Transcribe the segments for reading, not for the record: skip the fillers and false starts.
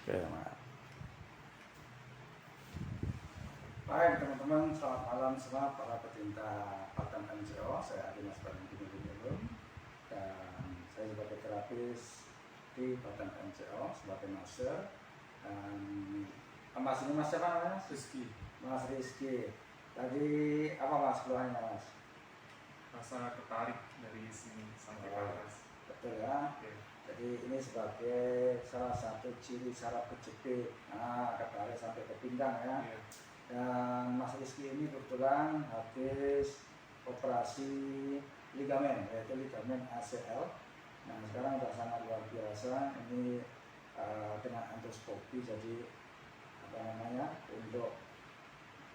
Oke, Mas. Baik teman-teman, selamat malam semua para pecinta paten MCO. Saya Adi Mas Badung dan saya sebagai terapis di paten MCO sebagai master. Dan Mas ini Mas siapa namanya? Rizky. Mas Rizky. Tadi apa Mas keluhannya Mas? Rasa tertarik dari sini sampai ke atas. Betul ya? Oke. Jadi ini sebagai salah satu ciri saraf kejepit. Nah, ketarik sampai ke pinggang ya. Iya. Dan Mas Rizky ini kebetulan habis operasi ligamen, yaitu ligamen ACL. Nah sekarang sudah sangat luar biasa. Ini dengan endoskopi, jadi apa namanya, untuk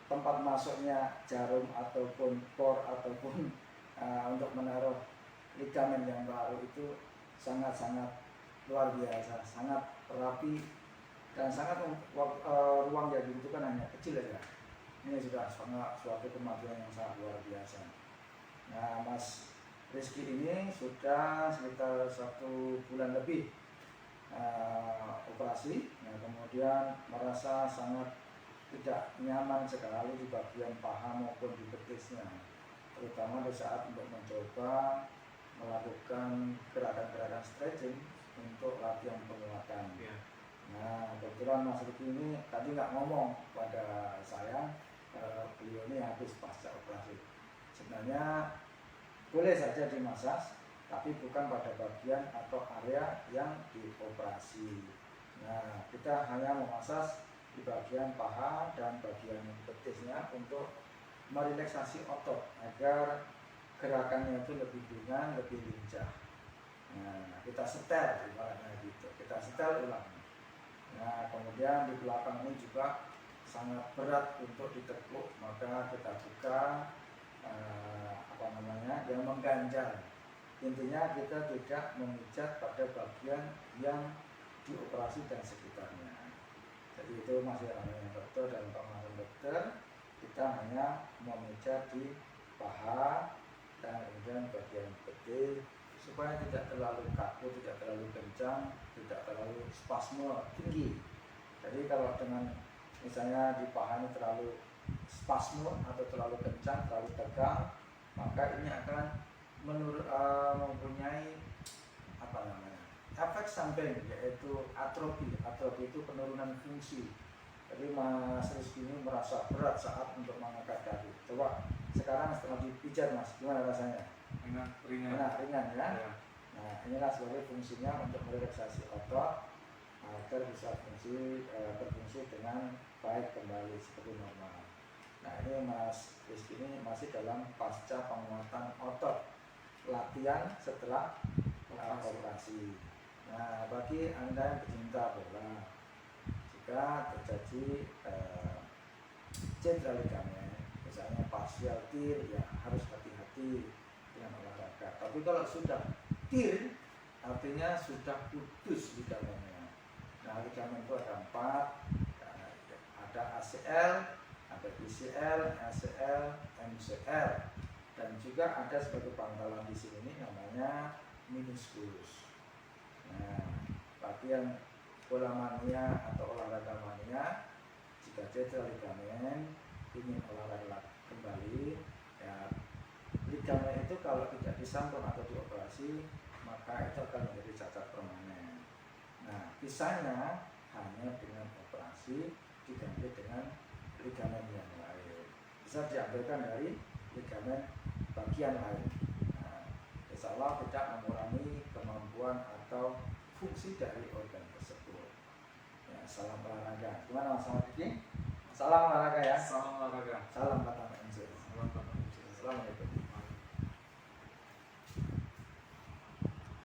tempat masuknya jarum ataupun por ataupun untuk menaruh ligamen yang baru itu sangat-sangat luar biasa, sangat rapi dan sangat ruang yang dibutuhkan hanya kecil aja. Ini sudah sangat suatu kemajuan yang sangat luar biasa. Nah, Mas Rizky ini sudah sekitar 1 bulan lebih operasi. Nah, kemudian merasa sangat tidak nyaman sekali di bagian paha maupun di betisnya, terutama di saat untuk mencoba melakukan gerakan-gerakan stretching untuk latihan penguatan. Iya. Nah, kebetulan Mas Rizky ini tadi nggak ngomong pada saya, beliau ini habis pasca operasi. Sebenarnya boleh saja dimasas, tapi bukan pada bagian atau area yang dioperasi. Nah, kita hanya memasas di bagian paha dan bagian betisnya untuk merelaksasi otot agar gerakannya itu lebih ringan, lebih lincah. Nah, kita setel ibaratnya gitu, kita setel ulang. Nah, kemudian di belakang ini juga sangat berat untuk ditekuk, maka kita buka yang mengganjal. Intinya kita tidak memijat pada bagian yang dioperasi dan sekitarnya. Jadi itu masih namanya dokter dan pengalaman dokter. Kita hanya memijat di paha dan kemudian bagian betis supaya tidak terlalu kaku, tidak terlalu kencang, tidak terlalu spasme tinggi. Jadi kalau dengan misalnya di paha ini terlalu spasme atau terlalu kencang, terlalu tegang, maka ini akan mempunyai efek samping, yaitu atrofi. Atrofi itu penurunan fungsi. Jadi Mas Rizky ini merasa berat saat untuk mengangkat kaki. Coba sekarang setelah dipijat Mas, gimana rasanya? Ringan Ringan ya? Ya. Nah, inilah sebagai fungsinya untuk merelaksasi otot agar bisa berfungsi dengan baik kembali seperti normal. Nah, ini Mas Rizky ini masih dalam pasca penguatan otot, latihan setelah operasi. Nah, bagi Anda yang pecinta bola, jika terjadi cedera ligamen, misalnya partial tear, ya harus hati-hati dengan olahraga. Tapi kalau sudah tear, artinya sudah putus ligamennya. Nah, ligamen itu ada 4, ada ACL, ada PCL, ACL, MCL, dan juga ada sebagai pangkalan di sini namanya meniscus. Nah, bagi yang bola mania atau olahraga mania, jika cedera ligamen ingin olahraga kembali, ya ligamen itu kalau tidak disambung atau dioperasi, maka itu akan menjadi cacat permanen. Nah, bisanya hanya dengan operasi diganti dengan ligamen yang lain. Bisa diambilkan dari ligamen bagian lain. Nah, insya Allah tidak mengurangi kemampuan atau fungsi dari organ tersebut. Ya, salam olahraga. Gimana Mas Rizky? Salam olahraga ya. Salam olahraga. Salam kata Pak Insya. Salam olahraga. Assalamualaikum.